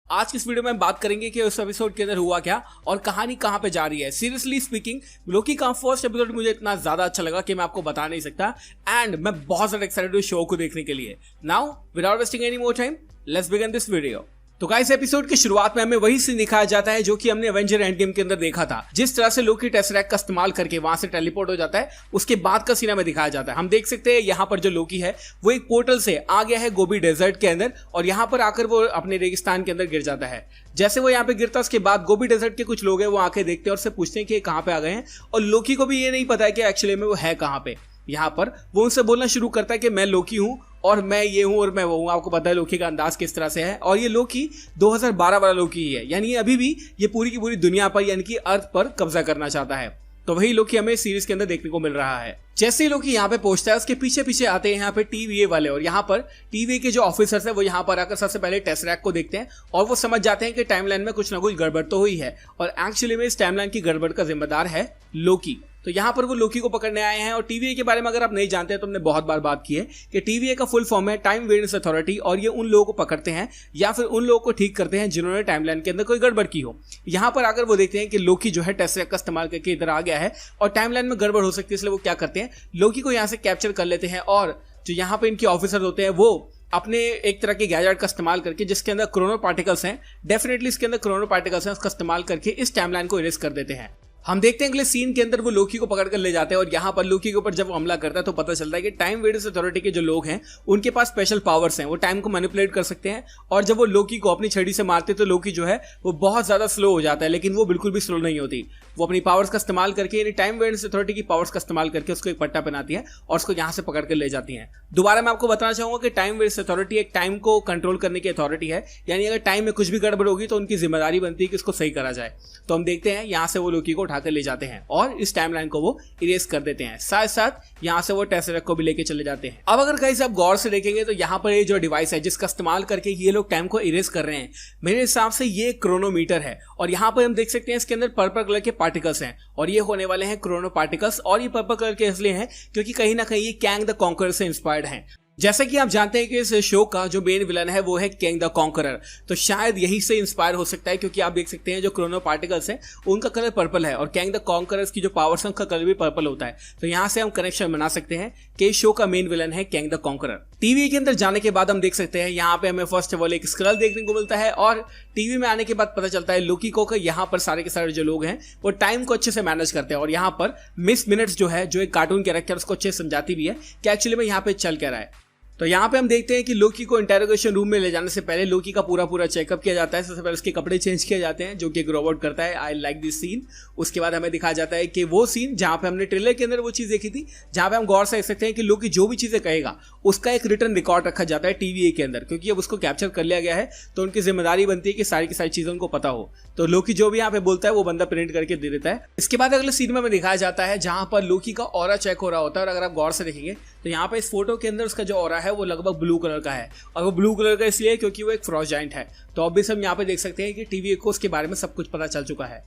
आज की इस वीडियो में हम बात करेंगे कि उस एपिसोड के अंदर हुआ क्या और कहानी कहां पे जा रही है। सीरियसली स्पीकिंग, लोकी का फर्स्ट एपिसोड मुझे इतना ज्यादा अच्छा लगा कि मैं आपको बता नहीं सकता एंड मैं बहुत ज्यादा एक्साइटेड हूं शो को देखने के लिए। Now without wasting any more time, let's begin this video. तो गाइस, एपिसोड की शुरुआत में हमें वही सीन दिखाया जाता है जो कि हमने एवेंजर एंड गेम के अंदर देखा था। जिस तरह से लोकी टेसरैक्ट का इस्तेमाल करके वहां से टेलीपोर्ट हो जाता है, उसके बाद का सीन हमें दिखाया जाता है। हम देख सकते हैं यहाँ पर जो लोकी है वो एक पोर्टल से आ गया है गोबी डेजर्ट के अंदर और यहाँ पर आकर वो अपने रेगिस्तान के अंदर गिर जाता है। जैसे वो यहाँ पे गिरता है उसके बाद गोबी डेजर्ट के कुछ लोग हैं वो आके देखते हैं और उससे पूछते हैं कि कहाँ पे आ गए हैं, और लोकी को भी ये नहीं पता है कि एक्चुअली में वो है कहाँ पे। यहाँ पर वो उनसे बोलना शुरू करता है कि मैं लोकी हूँ और मैं ये हूँ और मैं वो हूँ। आपको पता है लोकी का अंदाज किस तरह से है, और ये लोकी 2012 वाला लोकी ही है, यानी अभी भी ये पूरी की पूरी दुनिया पर यानी कि अर्थ पर कब्जा करना चाहता है। तो वही लोकी हमें सीरीज के अंदर देखने को मिल रहा है। जैसे ही लोकी यहाँ पे पहुंचता है उसके पीछे पीछे आते हैं यहाँ पे TVA वाले, और यहाँ पर TVA के जो ऑफिसर्स हैं वो यहाँ पर आकर सबसे पहले टेसरैक्ट को देखते हैं और वो समझ जाते हैं कि टाइमलाइन में कुछ ना कुछ गड़बड़ तो हुई है, और एक्चुअली में इस टाइमलाइन की गड़बड़ का जिम्मेदार है लोकी। तो यहाँ पर वो लोकी को पकड़ने आए हैं। और TVA के बारे में अगर आप नहीं जानते हैं तो हमने बहुत बार बात की है कि TVA का फुल फॉर्म है टाइम वेरिएंस अथॉरिटी, और ये उन लोगों को पकड़ते हैं या फिर उन लोगों को ठीक करते हैं जिन्होंने टाइमलाइन के अंदर कोई गड़बड़ की हो। यहाँ पर आकर वो देखते हैं कि लोकी जो है टेसरैक्ट का इस्तेमाल करके इधर आ गया है और टाइमलाइन में गड़बड़ हो सकती है, इसलिए वो क्या करते हैं, लोकी को यहाँ से कैप्चर कर लेते हैं। और जो यहाँ पे इनके ऑफिसर होते हैं वो अपने एक तरह के गैजेट का इस्तेमाल करके, जिसके अंदर क्रोनो पार्टिकल्स हैं, डेफिनेटली इसके अंदर क्रोनो पार्टिकल्स हैं, उसका इस्तेमाल करके इस टाइमलाइन को इरेज कर देते हैं। हम देखते हैं अगले सीन के अंदर वो लोकी को पकड़ कर ले जाते हैं और यहाँ पर लोकी के ऊपर जब वो हमला करता है तो पता चलता है कि टाइम वेरिएंस अथॉरिटी के जो लोग हैं उनके पास स्पेशल पावर्स हैं, वो टाइम को मैनिपुलेट कर सकते हैं। और जब वो लोकी को अपनी छड़ी से मारते तो लोकी जो है वो बहुत ज्यादा स्लो हो जाता है, लेकिन वो बिल्कुल भी स्लो नहीं होती। वो अपनी पावर्स का इस्तेमाल करके, यानी टाइम वेरिएंस अथॉरिटी की पावर्स का इस्तेमाल करके उसको एक पट्टा पहनाती है और उसको यहाँ से पकड़ कर ले जाती है। दोबारा मैं आपको बताना चाहूंगा कि टाइम वेरिएंस अथॉरिटी एक टाइम को कंट्रोल करने की अथॉरिटी है, यानी अगर टाइम में कुछ भी गड़बड़ होगी तो उनकी जिम्मेदारी बनती है कि उसको सही करा जाए। तो हम देखते हैं यहाँ से वो लोकी को उठाकर ले जाते हैं और इस टाइमलाइन को वो इरेज कर देते हैं। साथ साथ यहाँ से वो टेसरैक्ट को भी लेके चले जाते हैं। अब अगर कहीं से आप गौर से देखेंगे तो यहाँ पर ये जो डिवाइस है जिसका इस्तेमाल करके ये लोग टाइम को इरेज कर रहे हैं, मेरे हिसाब से ये क्रोनोमीटर है। और यहाँ पर हम देख सकते हैं इसके अंदर पर्पल कलर के पार्टिकल्स हैं और ये होने वाले हैं क्रोनो पार्टिकल्स। और ये पर्पल कलर के इसलिए हैं क्योंकि कहीं ना कहीं ये कैंग द कॉन्करर से इंस्पायर्ड हैं। जैसे कि आप जानते हैं कि इस शो का जो मेन विलन है वो है कैंग द कॉन्करर, तो शायद यही से इंस्पायर हो सकता है, क्योंकि आप देख सकते हैं जो क्रोनो पार्टिकल्स हैं उनका कलर पर्पल है और कैंग द कॉन्करर्स की जो पावर्स हैं उनका कलर भी पर्पल होता है। तो यहाँ से हम कनेक्शन बना सकते हैं कि इस शो का मेन विलन है कैंग द कॉन्करर। टीवी के अंदर जाने के बाद हम देख सकते हैं यहाँ पे हमें फर्स्ट ऑफ ऑल एक स्क्रल देखने को मिलता है, और टीवी में आने के बाद पता चलता है लोकी को यहाँ पर सारे के सारे जो लोग हैं वो टाइम को अच्छे से मैनेज करते हैं। और यहाँ पर मिस मिनट्स जो है, जो एक कार्टून कैरेक्टर, उसको अच्छे से समझाती भी है कि एक्चुअली में यहाँ पे चल क्या रहा है। तो यहाँ पे हम देखते हैं कि लोकी को इंटेरोगेशन रूम में ले जाने से पहले लोकी का पूरा चेकअप किया जाता है। सबसे पहले उसके कपड़े चेंज किए जाते हैं जो कि एक रोबोट करता है। I like this scene. उसके बाद हमें दिखाया जाता है कि वो सीन जहाँ पे हमने ट्रेलर के अंदर वो चीज़ देखी थी, जहाँ पे हम गौर से देख सकते हैं कि लोकी जो भी चीज़ें कहेगा उसका एक रिटर्न रिकॉर्ड रखा जाता है TVA के अंदर, क्योंकि अब उसको कैप्चर कर लिया गया है तो उनकी जिम्मेदारी बनती है कि सारी की सारी चीज़ें उनको पता हो। तो लोकी जो भी यहाँ पे बोलता है वो बंदा प्रिंट करके दे देता है। इसके बाद अगले सीन में हमें दिखाया जाता है जहाँ पर लोकी का ऑरा चेक हो रहा होता है, और अगर आप गौर से देखेंगे तो यहाँ पे इस फोटो के अंदर उसका जो ऑरा है वो लगभग ब्लू कलर का है, और वो ब्लू कलर का इसलिए क्योंकि वो एक फ्रॉस्ट जायंट है। तो अब भी हम यहाँ पे देख सकते हैं कि TVA को उसके बारे में सब कुछ पता चल चुका है।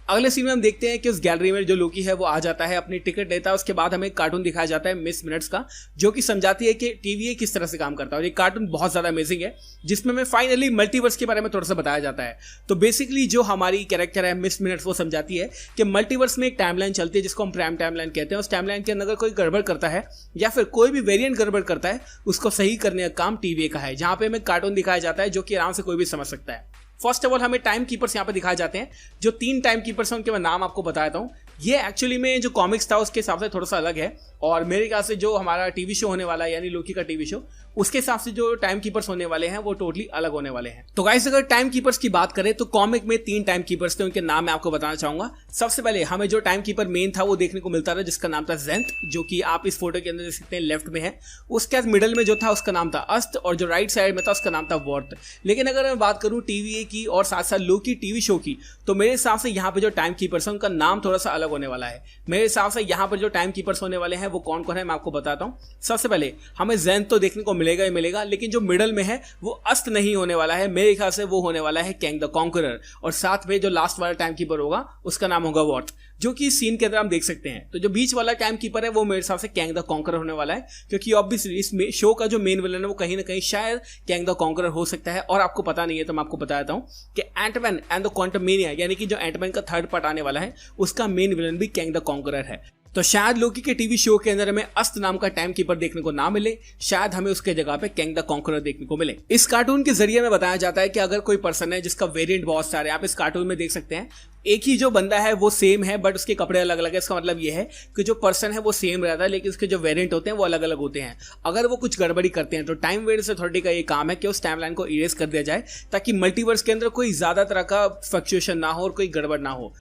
अगले सीन में हम देखते हैं कि उस गैलरी में जो लोकी है वो आ जाता है, अपनी टिकट लेता है। उसके बाद हमें एक कार्टून दिखाया जाता है मिस मिनट्स का, जो कि समझाती है कि TVA किस तरह से काम करता है। और ये कार्टून बहुत ज़्यादा अमेजिंग है, जिसमें हमें फाइनली मल्टीवर्स के बारे में थोड़ा सा बताया जाता है। तो बेसिकली जो हमारी कैरेक्टर है मिस मिनट्स वो समझाती है कि मल्टीवर्स में एक टाइमलाइन चलती है जिसको हम प्राइम टाइमलाइन कहते हैं। उस टाइमलाइन के अंदर अगर कोई गड़बड़ करता है या फिर कोई भी वेरिएंट गड़बड़ करता है, उसको सही करने का काम TVA का है। जहाँ पे हमें कार्टून दिखाया जाता है जो कि आराम से कोई भी समझ सकता है। फर्स्ट ऑफ ऑल हमें टाइम कीपर्स यहाँ पे दिखाए जाते हैं। जो 3 टाइम कीपर्स हैं उनके मैं नाम आपको बताता हूँ। ये एक्चुअली में जो कॉमिक्स था उसके हिसाब से थोड़ा सा अलग है, और मेरे ख्याल से जो हमारा TV शो होने वाला है यानी लोकी का TV शो, उसके हिसाब से जो टाइम कीपर्स होने वाले हैं वो टोटली अलग होने वाले हैं। तो गाइस, अगर टाइम कीपर्स की बात करें तो कॉमिक में 3 टाइम कीपर्स थे, उनके नाम मैं आपको बताना चाहूंगा। सबसे पहले हमें जो टाइम कीपर मेन था वो देखने को मिलता था, जिसका नाम था जेंथ, जो कि आप इस फोटो के अंदर देख सकते हैं लेफ्ट में है। उसके बाद मिडल में जो था उसका नाम था अस्त, और जो राइट साइड में था उसका नाम था वर्थ। लेकिन अगर मैं बात करूं TVA की और साथ साथ लोकी TV शो की, तो मेरे हिसाब से यहाँ पे जो टाइम कीपर्स हैं उनका नाम थोड़ा सा अलग होने वाला है। मेरे हिसाब से यहाँ पर जो टाइम कीपर्स होने वाले हैं वो कौन कौन है मैं आपको बताता हूँ। सबसे पहले हमें जेंथ तो देखने को मिलेगा ही मिलेगा, लेकिन जो मिडल में है वो अस्त नहीं होने वाला है। मेरे ख्याल से वो होने वाला है कैंग द कॉन्करर, और साथ में जो लास्ट वाला टाइम कीपर होगा उसका नाम होगा वॉर्थ, जो कि सीन के अंदर हम देख सकते हैं। तो जो बीच वाला टाइम कीपर है वो मेरे हिसाब से कैंग द कॉन्करर होने वाला है, क्योंकि ऑब्वियसली इस शो का जो मेन विलन है वो कहीं ना कहीं शायद कैंग द कॉन्करर हो सकता है। और आपको पता नहीं है तो मैं आपको बता देता हूं कि एंटमैन एंड द क्वांटमेनिया, यानी कि जो एंटमैन का थर्ड पार्ट आने वाला है उसका मेन विलन भी कैंग द कॉन्करर है। तो शायद लोकी के टीवी शो के अंदर हमें अस्त नाम का टाइम कीपर देखने को ना मिले, शायद हमें उसके जगह पे कैंग द कॉन्करर देखने को मिले। इस कार्टून के जरिए में बताया जाता है कि अगर कोई पर्सन है जिसका वेरिएंट बहुत सारे, आप इस कार्टून में देख सकते हैं एक ही जो बंदा है वो सेम है बट उसके कपड़े अलग अलग है। इसका मतलब ये है कि जो पर्सन है वो सेम रहता है, लेकिन उसके जो वेरिएंट होते हैं वो अलग अलग होते हैं। अगर वो कुछ गड़बड़ी करते हैं तो टाइम वेरिएंस अथॉरिटी का ये काम है कि उस टाइमलाइन को इरेज कर दिया जाए, ताकि मल्टीवर्स के अंदर कोई ज्यादा तरह का फ्लक्चुएशन ना हो और कोई गड़बड़ ना हो।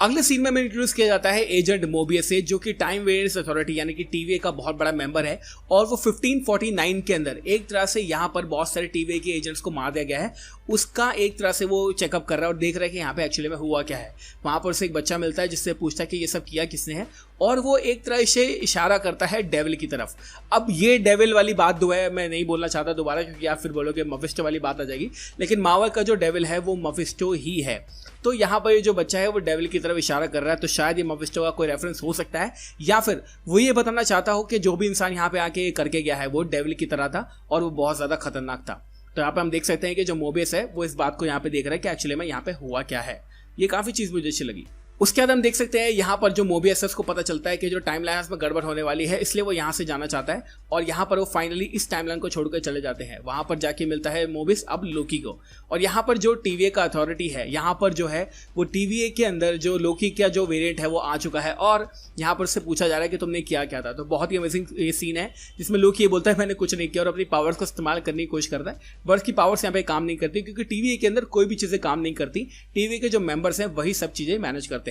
अगले सीन में हमें इंट्रोड्यूस किया जाता है एजेंट मोबियस से, जो कि टाइम वेरिएंस अथॉरिटी यानी कि टीवीए का बहुत बड़ा मेंबर है, और वो 1549 के अंदर एक तरह से यहाँ पर बहुत सारे टीवीए के एजेंट्स को मार दिया गया है, उसका एक तरह से वो चेकअप कर रहा है और देख रहा है कि यहाँ पे एक्चुअली में हुआ क्या है। वहाँ पर उसे एक बच्चा मिलता है जिससे पूछता है कि ये सब किया किसने है, और वो एक तरह से इशारा करता है डेविल की तरफ। अब ये डेविल वाली बात जो है मैं नहीं बोलना चाहता दोबारा, क्योंकि आप फिर बोलोगे मफिस्टो वाली बात आ जाएगी, लेकिन मार्वल का जो डेविल है वो मफिस्टो ही है। तो यहाँ पर ये जो बच्चा है वो डेविल की तरफ इशारा कर रहा है, तो शायद ये मफिस्टो का कोई रेफरेंस हो सकता है, या फिर वो ये बताना चाहता हो कि जो भी इंसान यहाँ पे आके करके गया है वो डेविल की तरह था और वो बहुत ज़्यादा खतरनाक था। तो यहाँ पे हम देख सकते हैं कि जो मोबियस है वो इस बात को यहाँ पे देख रहा है कि एक्चुअली में यहाँ पे हुआ क्या है। ये काफ़ी चीज़ मुझे अच्छी लगी। उसके बाद हम देख सकते हैं यहाँ पर जो मोबियस है उसको पता चलता है कि जो टाइमलाइन में गड़बड़ होने वाली है, इसलिए वो यहाँ से जाना चाहता है, और यहाँ पर वो फाइनली इस टाइमलाइन को छोड़कर चले जाते हैं। वहाँ पर जाके मिलता है मोबियस अब लोकी को, और यहाँ पर जो टीवीए का अथॉरिटी है यहाँ पर जो है वो टीवीए के अंदर जो लोकी का जो वेरिएंट है वो आ चुका है, और यहाँ पर से पूछा जा रहा है कि तुमने किया क्या था। तो बहुत ही अमेजिंग ये सीन है जिसमें लोकी ये बोलता है मैंने कुछ नहीं किया, और अपनी पावर्स को इस्तेमाल करने की कोशिश करता है, बट उसकी पावर्स यहाँ पे काम नहीं करती, क्योंकि टीवीए के अंदर कोई भी चीज़ें काम नहीं करती। टीवीए के जो मेंबर्स हैं वही सब चीज़ें मैनेज करते हैं।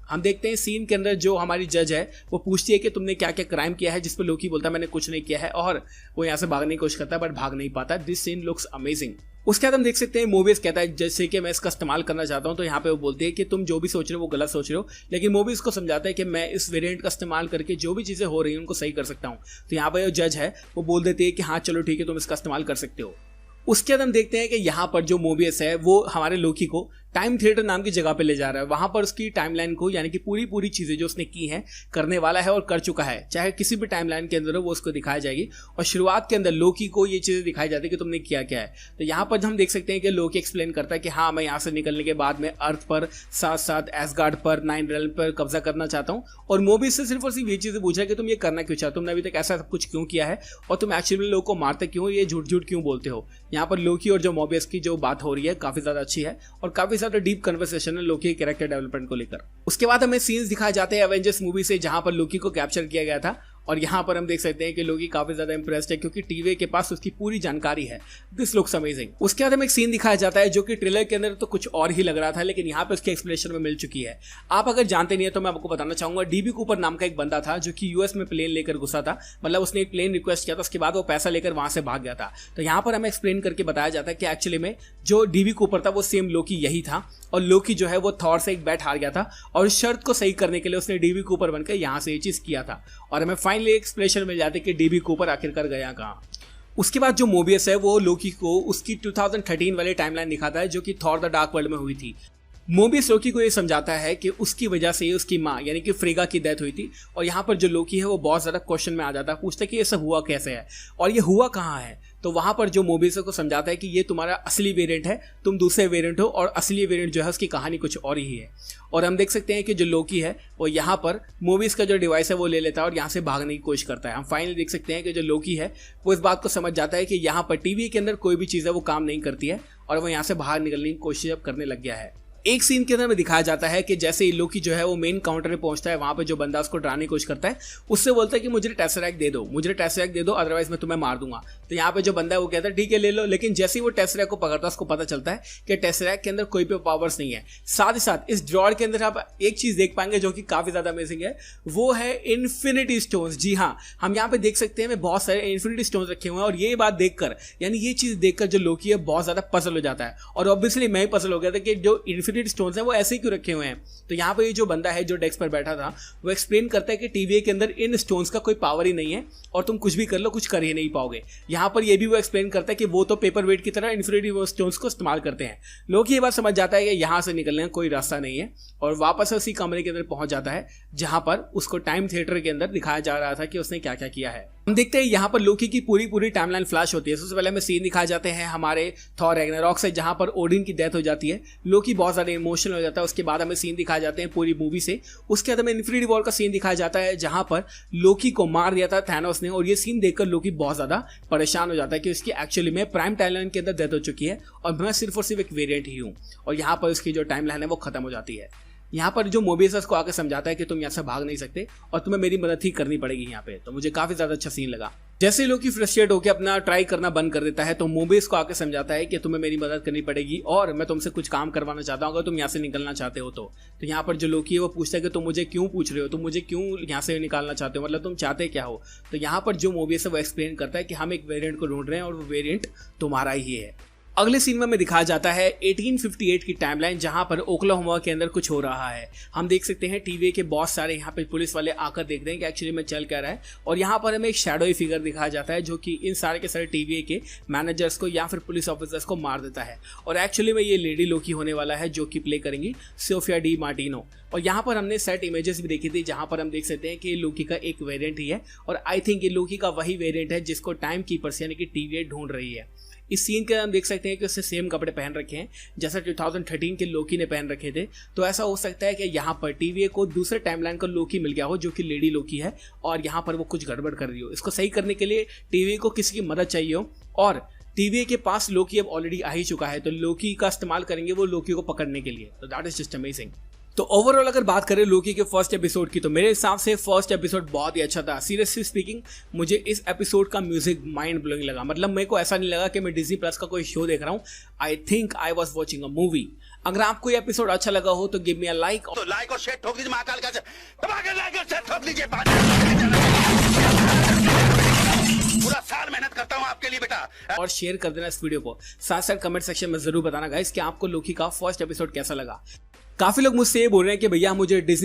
हम देखते हैं सीन के अंदर जो हमारी जज है वो पूछती है कि तुमने क्या क्या क्राइम किया है, जिस पर लोकी बोलता है मैंने कुछ नहीं किया है, और वो यहाँ से भागने की कोशिश करता है बट भाग नहीं पाता। This scene looks amazing. उसके बाद हम देख सकते हैं मोबियस कहता है जैसे कि मैं इसका इस्तेमाल करना चाहता हूं, तो यहाँ पे वो बोलते हैं कि तुम जो भी सोच रहे हो वो गलत सोच रहे हो, लेकिन मोबियस को समझाता है कि मैं इस वेरिएंट का इस्तेमाल करके जो भी चीज़ें हो रही हैं उनको सही कर सकता हूँ। तो यहाँ पर जो जज है वो बोल देते हैं कि हाँ चलो ठीक है तुम इसका इस्तेमाल कर सकते हो। उसके बाद हम देखते हैं कि यहाँ पर जो मोबियस है वो हमारे लोकी को टाइम थिएटर नाम की जगह पे ले जा रहा है। वहाँ पर उसकी टाइमलाइन को यानी कि पूरी चीज़ें जो उसने की हैं करने वाला है और कर चुका है, चाहे किसी भी टाइमलाइन के अंदर हो वो उसको दिखाई जाएगी। और शुरुआत के अंदर लोकी को ये चीज़ें दिखाई जाती है कि तुमने किया क्या है। तो यहाँ पर हम देख सकते हैं कि लोकी एक्सप्लेन करता है कि हाँ मैं यहाँ से निकलने के बाद में अर्थ पर साथ साथ एसगार्ड पर नाइन रेल्म पर कब्जा करना चाहता हूँ, और मोबियस से सिर्फ और सिर्फ ये चीज़ें पूछ रहा है कि तुम ये करना क्यों चाहते हो, तुमने अभी तक ऐसा सब कुछ क्यों किया है, और तुम एक्चुअली लोगों को मारते क्यों, ये झूठ क्यों बोलते हो। यहाँ पर लोकी और जो मोबियस की जो बात हो रही है काफ़ी ज़्यादा अच्छी है और काफ़ी ज़्यादा डीप कन्वर्सेशन है लोकी के कैरेक्टर डेवलपमेंट को लेकर। उसके बाद हमें सीन्स दिखाए जाते हैं एवेंजर्स मूवी से, जहां पर लोकी को कैप्चर किया गया था, और यहाँ पर हम देख सकते हैं कि लोकी काफी ज्यादा इंप्रेस्ड है क्योंकि टीवी के पास उसकी पूरी जानकारी है। This looks amazing. उसके बाद हमें एक सीन दिखाया जाता है जो कि ट्रेलर के अंदर तो कुछ और ही लग रहा था, लेकिन यहाँ पे उसकी एक्सप्लेनेशन में मिल चुकी है। आप अगर जानते नहीं है तो मैं आपको बताना चाहूंगा। डीबी कूपर नाम का एक बंदा था जो कि यूएस में प्लेन लेकर घुसा था, मतलब उसने एक प्लेन रिक्वेस्ट किया था, उसके बाद वो पैसा लेकर वहां से भाग गया था। तो यहाँ पर हमें एक्सप्लेन करके बताया जाता है कि एक्चुअली में जो डीबी कूपर था वो सेम लोकी यही था, और लोकी जो है वो थॉर से एक बैट हार गया था, और इस शर्त को सही करने के लिए उसने डीबी कूपर बनकर यहाँ से ये चीज किया था। और हमें फाइनली एक्सप्लेनेशन मिल जाती है कि डीबी कूपर आखिरकार गया कहाँ। उसके बाद जो मोबियस है वो लोकी को उसकी 2013 वाली टाइमलाइन दिखाता है जो कि थॉर द डार्क वर्ल्ड में हुई थी। मोबियस लोकी को ये समझाता है कि उसकी वजह से उसकी माँ यानी कि फ्रेगा की डेथ हुई थी, और यहाँ पर जो लोकी है वो बहुत ज़्यादा क्वेश्चन में आ जाता है, पूछता है कि ये सब हुआ कैसे है और ये हुआ कहाँ है। तो वहाँ पर जो मोबियस को समझाता है कि ये तुम्हारा असली वेरिएंट है, तुम दूसरे वेरिएंट हो, और असली वेरिएंट जो है उसकी कहानी कुछ और ही है। और हम देख सकते हैं कि जो लोकी है वो यहाँ पर मोबियस का जो डिवाइस है वो ले लेता है और यहाँ से भागने की कोशिश करता है। हम फाइनली देख सकते हैं कि जो लोकी है वो इस बात को समझ जाता है कि यहाँ पर टीवी के अंदर कोई भी चीज़ है वो काम नहीं करती है, और वो यहाँ से बाहर निकलने की कोशिश अब करने लग गया है। एक सीन के अंदर में दिखाया जाता है कि जैसे ही लोकी जो है वो मेन काउंटर पे पहुंचता है, वहां पे जो बंदा उसको डराने की कोशिश करता है उससे बोलता है कि मुझे टेसरैक्ट दे दो, मुझे टेसरैक्ट दे दो, अदरवाइज मैं तुम्हें मार दूंगा। तो यहाँ पे जो बंदा है वो कहता है ठीक है ले लो, लेकिन जैसे ही वो टेसरैक्ट को पकड़ता है उसको पता चलता है कि टेसरैक्ट के अंदर कोई भी पावर्स नहीं है। साथ ही साथ इस ड्रॉर के अंदर आप एक चीज देख पाएंगे जो कि काफी ज्यादा अमेजिंग है, वो है इन्फिनिटी स्टोन्स। जी हाँ, हम यहाँ पे देख सकते हैं बहुत सारे इन्फिनिटी स्टोन्स रखे हुए हैं, और ये बात देखकर यानी ये चीज देखकर जो लोकी है बहुत ज्यादा पजल हो जाता है। और ऑब्वियसली मैं ही पजल हो गया था कि जो इन्फिनिटी इन्फिनिटी स्टोन्स हैं वो ऐसे ही क्यों रखे हुए हैं। तो यहाँ पर ये जो बंदा है जो डेस्क पर बैठा था वो एक्सप्लेन करता है कि TVA के अंदर इन स्टोन्स का कोई पावर ही नहीं है और तुम कुछ भी कर लो कुछ कर ही नहीं पाओगे। यहाँ पर ये भी वो एक्सप्लेन करता है कि वो तो पेपर वेट की तरह इन्फिनिटी वो स्टोन्स को इस्तेमाल करते हैं। लोकी ये बात समझ जाता है कि यहाँ से निकलने का कोई रास्ता नहीं है और वापस उसी कमरे के अंदर पहुंच जाता है जहां पर उसको टाइम थिएटर के अंदर दिखाया जा रहा था कि उसने क्या क्या किया है। हम देखते हैं यहाँ पर लोकी की पूरी टाइमलाइन फ्लैश होती है। सबसे पहले हमें सीन दिखाए जाते हैं हमारे थॉर रैग्नारॉक से जहां पर ओडिन की डेथ हो जाती है। लोकी बहुत ज्यादा इमोशनल हो जाता है। उसके बाद हमें सीन दिखाए जाते हैं पूरी मूवी से। उसके बाद हमें इन्फिनिटी वॉर का सीन दिखाया जाता है जहां पर लोकी को मार दिया था थैनोस ने और ये सीन देखकर लोकी बहुत ज्यादा परेशान हो जाता है कि उसकी एक्चुअली में प्राइम टाइमलाइन के अंदर डेथ हो चुकी है और मैं सिर्फ और सिर्फ एक वेरिएंट ही हूँ और यहाँ पर उसकी जो टाइमलाइन है वो खत्म हो जाती है। यहाँ पर जो मोबियस को आकर समझाता है कि तुम यहाँ से भाग नहीं सकते और तुम्हें मेरी मदद ही करनी पड़ेगी यहाँ पे। तो मुझे काफी ज्यादा अच्छा सीन लगा। जैसे लोकी फ्रस्ट्रेट होकर अपना ट्राई करना बंद कर देता है तो मोबियस को आकर समझाता है कि तुम्हें मेरी मदद करनी पड़ेगी और मैं तुमसे कुछ काम करवाना चाहता हूँ अगर तुम यहाँ से निकलना चाहते हो तो यहाँ पर जो लोकी है वो पूछता है कि तुम मुझे क्यों पूछ रहे हो, तुम मुझे क्यों यहाँ से निकालना चाहते हो, मतलब तुम चाहते क्या हो। तो यहाँ पर जो मोबियस है वो एक्सप्लेन करता है कि हम एक वेरिएंट को ढूंढ रहे हैं और वो वेरिएंट तुम्हारा ही है। अगले सीन में हमें दिखाया जाता है 1858 की टाइमलाइन जहां पर ओक्लाहोमा के अंदर कुछ हो रहा है। हम देख सकते हैं TVA के बहुत सारे यहाँ पे पुलिस वाले आकर देख रहे हैं कि एक्चुअली में चल क्या रहा है और यहाँ पर हमें एक शैडोई फिगर दिखाया जाता है जो कि इन सारे के सारे TVA के मैनेजर्स को या फिर पुलिस ऑफिसर्स को मार देता है और एक्चुअली में ये लेडी लोकी होने वाला है जो कि प्ले करेंगी सोफिया डी मार्टिनो। और यहाँ पर हमने सेट इमेजेस भी देखी थी जहाँ पर हम देख सकते हैं कि लोकी का एक वेरिएंट ही है और आई थिंक ये लोकी का वही वेरिएंट है जिसको टाइम कीपर्स यानी कि TVA ढूंढ रही है। इस सीन के हम देख सकते हैं कि उसने सेम कपड़े पहन रखे हैं जैसा 2013 के लोकी ने पहन रखे थे। तो ऐसा हो सकता है कि यहाँ पर TVA को दूसरे टाइमलाइन का लोकी मिल गया हो जो कि लेडी लोकी है और यहाँ पर वो कुछ गड़बड़ कर रही हो। इसको सही करने के लिए TVA को किसी की मदद चाहिए हो और TVA के पास लोकी अब ऑलरेडी आ ही चुका है तो लोकी का इस्तेमाल करेंगे वो लोकी को पकड़ने के लिए। तो दैट इज जस्ट अमेजिंग। तो ओवरऑल अगर बात करें लोकी के फर्स्ट एपिसोड की तो मेरे हिसाब से फर्स्ट एपिसोड बहुत ही अच्छा था। सीरियसली स्पीकिंग मुझे इस एपिसोड का म्यूजिक माइंड ब्लोइंग लगा। मतलब मेरे को ऐसा नहीं लगा कि मैं डिज्नी प्लस का कोई शो देख रहा हूँ। I think I was watching a movie. अगर आपको ये एपिसोड अच्छा लगा हो तो गिव मी अ लाइक। तो लाइक और शेयर ठोक दीजिए महाकाल का लाइक और शेयर ठोक दीजिए। पूरा साल मेहनत करता हूँ आपके लिए बेटा। और शेयर कर देना इस वीडियो को। साथ साथ कमेंट सेक्शन में जरूर बताना गाइस कि आपको लोकी का फर्स्ट एपिसोड कैसा लगा। काफी लोग मुझसे ये बोल रहे हैं कि भैया मुझे डिज्नी